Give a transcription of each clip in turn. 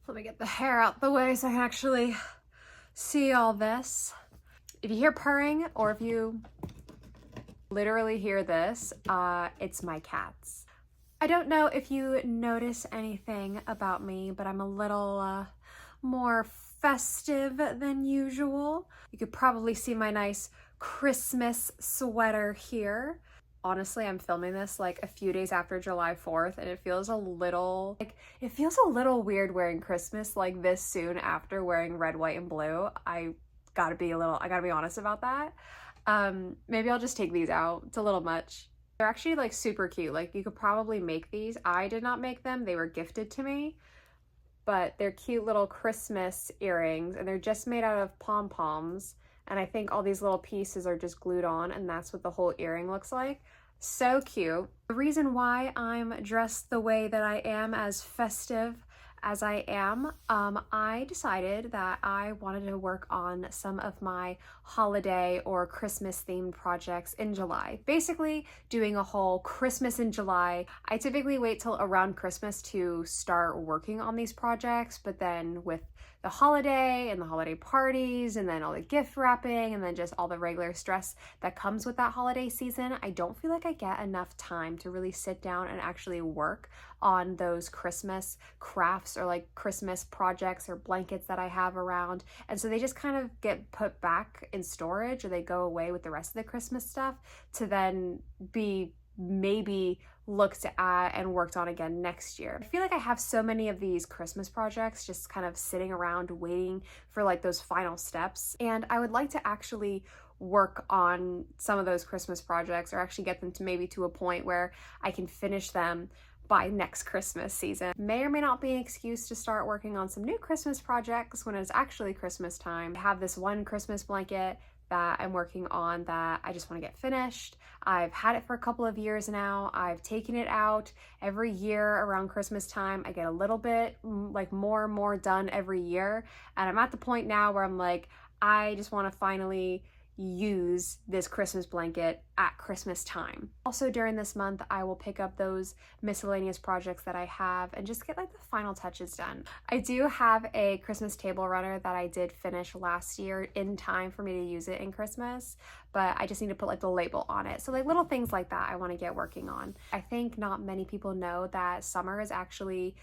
Let me get the hair out the way so I can actually see all this. If you hear purring or if you literally hear this, it's my cats. I don't know if you notice anything about me, but I'm a little more festive than usual. You could probably see my nice Christmas sweater here. Honestly, I'm filming this like a few days after July 4th, and it feels a little weird wearing Christmas like this soon after wearing red, white, and blue. I gotta be honest about that. Maybe I'll just take these out. It's a little much. They're actually like super cute. Like you could probably make these. I did not make them. They were gifted to me, but they're cute little Christmas earrings and they're just made out of pom-poms. And I think all these little pieces are just glued on and that's what the whole earring looks like. So cute. The reason why I'm dressed the way that I am, as festive as I am, I decided that I wanted to work on some of my holiday or Christmas themed projects in July. Basically doing a whole Christmas in July. I typically wait till around Christmas to start working on these projects, but then with the holiday and the holiday parties and then all the gift wrapping and then just all the regular stress that comes with that holiday season, I don't feel like I get enough time to really sit down and actually work on those Christmas crafts or like Christmas projects or blankets that I have around. And so they just kind of get put back in storage or they go away with the rest of the Christmas stuff to then be maybe looked at and worked on again next year. I feel like I have so many of these Christmas projects just kind of sitting around waiting for like those final steps. And I would like to actually work on some of those Christmas projects or actually get them to maybe to a point where I can finish them by next Christmas season. May or may not be an excuse to start working on some new Christmas projects when it's actually Christmas time. I have this one Christmas blanket that I'm working on that I just want to get finished. I've had it for a couple of years now. I've taken it out every year around Christmas time. I get a little bit like more and more done every year. And I'm at the point now where I'm like, I just want to finally use this Christmas blanket at Christmas time. Also during this month, I will pick up those miscellaneous projects that I have and just get like the final touches done. I do have a Christmas table runner that I did finish last year in time for me to use it in Christmas, but I just need to put like the label on it. So like little things like that I want to get working on. I think not many people know that summer is actually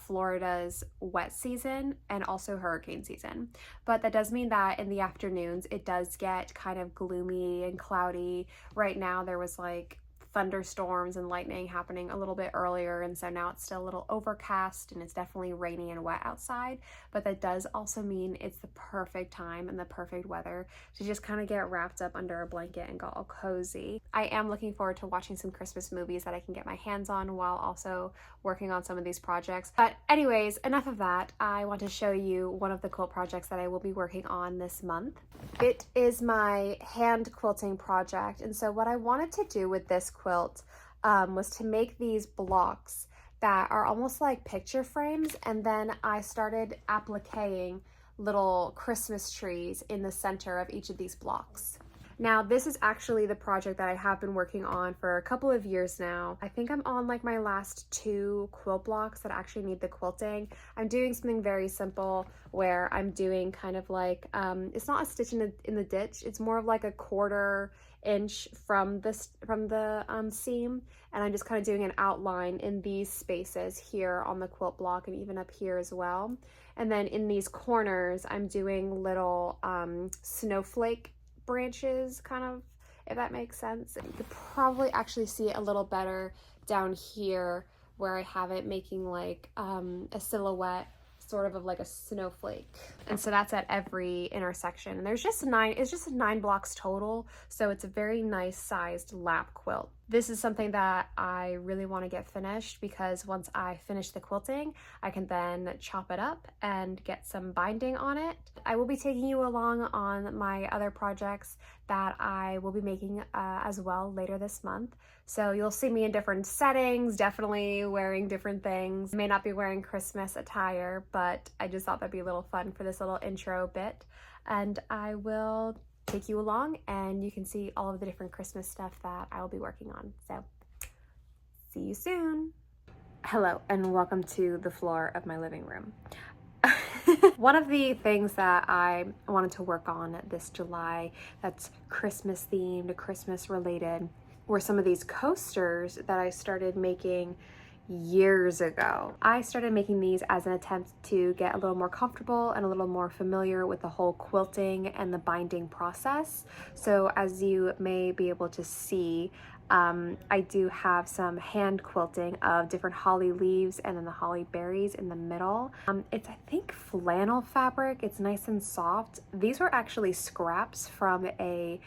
Florida's wet season and also hurricane season. But that does mean that in the afternoons it does get kind of gloomy and cloudy. Right now there was like thunderstorms and lightning happening a little bit earlier, and so now it's still a little overcast and it's definitely rainy and wet outside, but that does also mean it's the perfect time and the perfect weather to just kind of get wrapped up under a blanket and go all cozy. I am looking forward to watching some Christmas movies that I can get my hands on while also working on some of these projects. But anyways, enough of that. I want to show you one of the quilt projects that I will be working on this month. It is my hand quilting project, and so what I wanted to do with this quilt was to make these blocks that are almost like picture frames, and then I started appliquing little Christmas trees in the center of each of these blocks. Now, this is actually the project that I have been working on for a couple of years now. I think I'm on like my last 2 quilt blocks that actually need the quilting. I'm doing something very simple where I'm doing kind of like, it's not a stitch in the ditch, it's more of like a 1/4 inch from the seam, and I'm just kind of doing an outline in these spaces here on the quilt block and even up here as well. And then in these corners, I'm doing little snowflake branches, kind of, if that makes sense. You could probably actually see it a little better down here where I have it making like a silhouette sort of like a snowflake. And so that's at every intersection. And there's just 9, it's just 9 blocks total. So it's a very nice sized lap quilt. This is something that I really want to get finished because once I finish the quilting, I can then chop it up and get some binding on it. I will be taking you along on my other projects that I will be making as well later this month. So you'll see me in different settings, definitely wearing different things. I may not be wearing Christmas attire, but I just thought that'd be a little fun for this little intro bit. And I will take you along and you can see all of the different Christmas stuff that I will be working on. So see you soon. Hello and welcome to the floor of my living room. One of the things that I wanted to work on this July that's Christmas themed, Christmas related, were some of these coasters that I started making years ago. I started making these as an attempt to get a little more comfortable and a little more familiar with the whole quilting and the binding process. So as you may be able to see, I do have some hand quilting of different holly leaves and then the holly berries in the middle. It's, I think, flannel fabric. It's nice and soft. These were actually scraps from a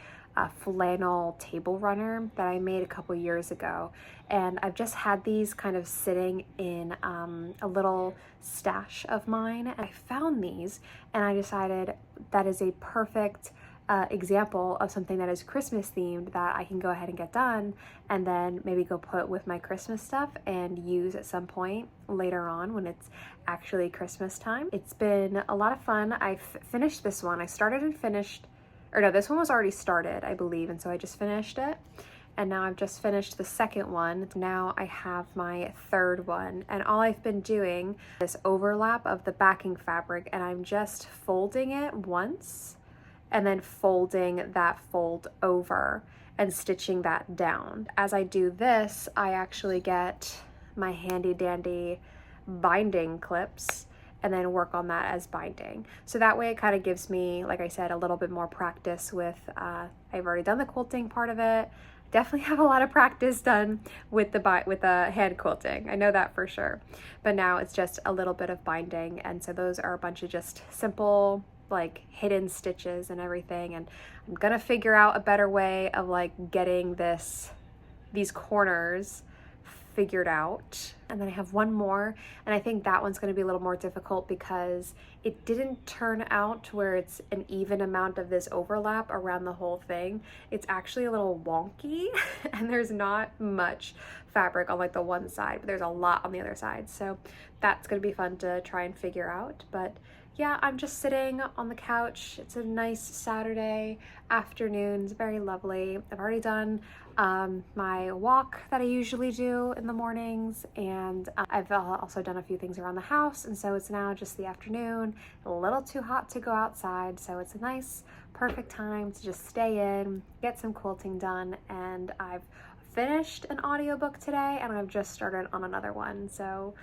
flannel table runner that I made a couple years ago, and I've just had these kind of sitting in a little stash of mine, and I found these and I decided that is a perfect example of something that is Christmas themed that I can go ahead and get done and then maybe go put with my Christmas stuff and use at some point later on when it's actually Christmas time. It's been a lot of fun. I've finished this one. I started and finished, or no, this one was already started, I believe, and so I just finished it. And now I've just finished the second one. Now I have my third one, and all I've been doing is overlap of the backing fabric, and I'm just folding it once and then folding that fold over and stitching that down. As I do this, I actually get my handy dandy binding clips and then work on that as binding. So that way it kind of gives me, like I said, a little bit more practice with, I've already done the quilting part of it. Definitely have a lot of practice done with the hand quilting. I know that for sure. But now it's just a little bit of binding. And so those are a bunch of just simple, like hidden stitches and everything. And I'm gonna figure out a better way of like getting these corners figured out. And then I have one more, and I think that one's going to be a little more difficult because it didn't turn out where it's an even amount of this overlap around the whole thing. It's actually a little wonky and there's not much fabric on like the one side, but there's a lot on the other side. So that's going to be fun to try and figure out. But yeah, I'm just sitting on the couch. It's a nice Saturday afternoon. It's very lovely. I've already done my walk that I usually do in the mornings, and I've also done a few things around the house, and so it's now just the afternoon, a little too hot to go outside, so it's a nice, perfect time to just stay in, get some quilting done, and I've finished an audiobook today, and I've just started on another one, so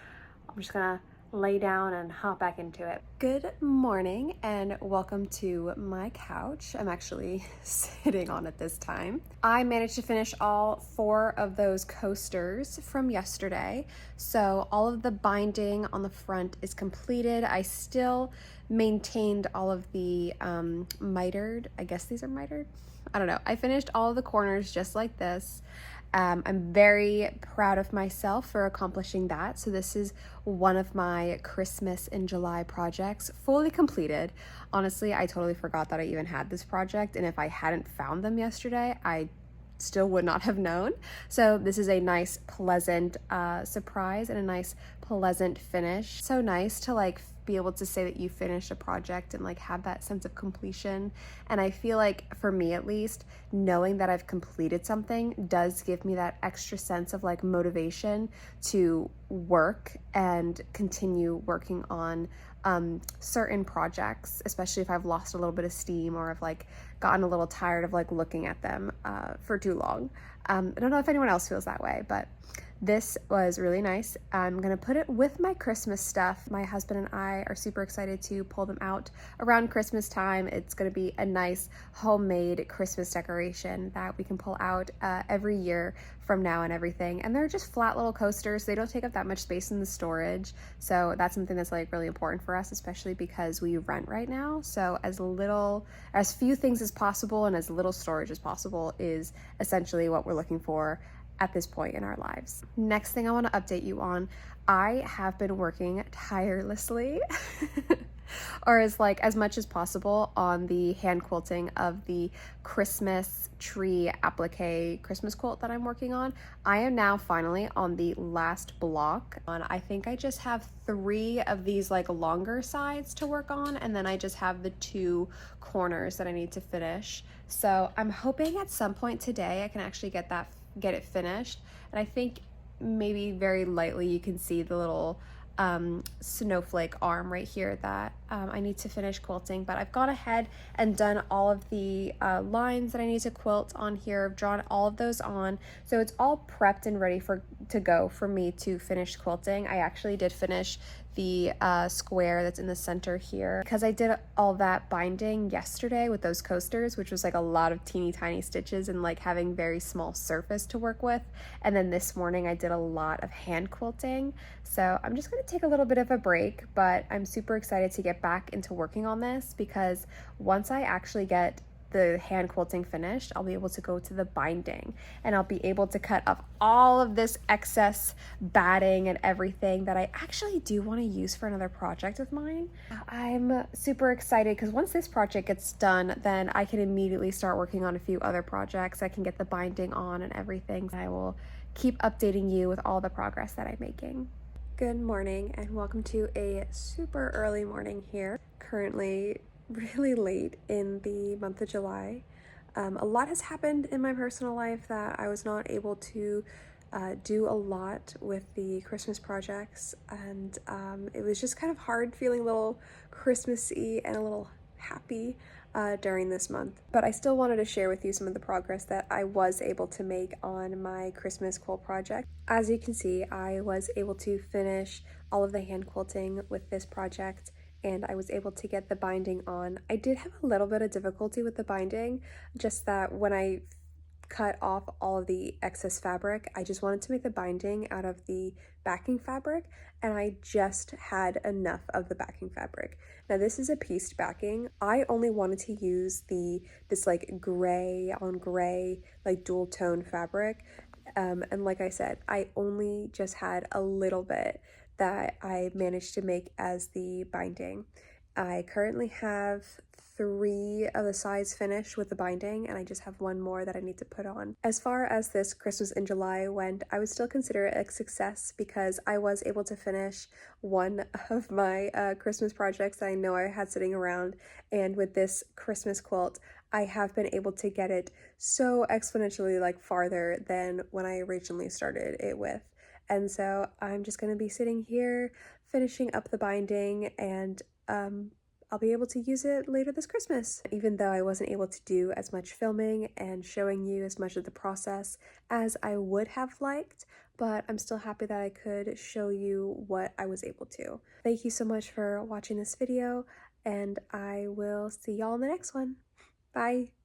I'm just gonna lay down and hop back into it. Good morning and welcome to my couch. I'm actually sitting on it this time. I managed to finish all 4 of those coasters from yesterday. So all of the binding on the front is completed. I still maintained all of the mitered, I guess these are mitered? I don't know. I finished all of the corners just like this. I'm very proud of myself for accomplishing that. So this is one of my Christmas in July projects, fully completed. Honestly, I totally forgot that I even had this project, and if I hadn't found them yesterday, I still would not have known. So this is a nice, pleasant surprise and a nice, pleasant finish. So nice to like be able to say that you finished a project and like have that sense of completion. And I feel like, for me at least, knowing that I've completed something does give me that extra sense of like motivation to work and continue working on certain projects, especially if I've lost a little bit of steam or I've like gotten a little tired of like looking at them for too long. I don't know if anyone else feels that way, but this was really nice. I'm gonna put it with my Christmas stuff. My husband and I are super excited to pull them out around Christmas time. It's gonna be a nice homemade Christmas decoration that we can pull out every year from now and everything. And they're just flat little coasters. They don't take up that much space in the storage. So that's something that's like really important for us, especially because we rent right now. So as few things as possible and as little storage as possible is essentially what we're looking for at this point in our lives. Next thing I want to update you on, I have been working tirelessly or as much as possible on the hand quilting of the Christmas tree applique Christmas quilt that I'm working on. I am now finally on the last block. I think I just have 3 of these like longer sides to work on, and then I just have the 2 corners that I need to finish. So I'm hoping at some point today I can actually get it finished. And I think maybe very lightly you can see the little snowflake arm right here that I need to finish quilting, but I've gone ahead and done all of the lines that I need to quilt on here. I've drawn all of those on, so it's all prepped and ready to go for me to finish quilting. I actually did finish the square that's in the center here because I did all that binding yesterday with those coasters, which was like a lot of teeny tiny stitches and like having very small surface to work with. And then this morning I did a lot of hand quilting. So I'm just going to take a little bit of a break, but I'm super excited to get back into working on this because once I actually get the hand quilting finished, I'll be able to go to the binding and I'll be able to cut up all of this excess batting and everything that I actually do want to use for another project of mine. I'm super excited because once this project gets done, then I can immediately start working on a few other projects. I can get the binding on and everything. I will keep updating you with all the progress that I'm making. Good morning and welcome to a super early morning here. Currently really late in the month of July. A lot has happened in my personal life that I was not able to do a lot with the Christmas projects, and it was just kind of hard feeling a little Christmassy and a little happy during this month. But I still wanted to share with you some of the progress that I was able to make on my Christmas quilt project. As you can see, I was able to finish all of the hand quilting with this project and I was able to get the binding on. I did have a little bit of difficulty with the binding, just that when I cut off all of the excess fabric, I just wanted to make the binding out of the backing fabric, and I just had enough of the backing fabric. Now this is a pieced backing. I only wanted to use this like gray on gray, like dual tone fabric, and like I said, I only just had a little bit that I managed to make as the binding. I currently have 3 of the sides finished with the binding, and I just have 1 more that I need to put on. As far as this Christmas in July went, I would still consider it a success because I was able to finish one of my Christmas projects that I know I had sitting around, and with this Christmas quilt, I have been able to get it so exponentially like farther than when I originally started it with. And so I'm just going to be sitting here finishing up the binding, and I'll be able to use it later this Christmas. Even though I wasn't able to do as much filming and showing you as much of the process as I would have liked, but I'm still happy that I could show you what I was able to. Thank you so much for watching this video, and I will see y'all in the next one. Bye!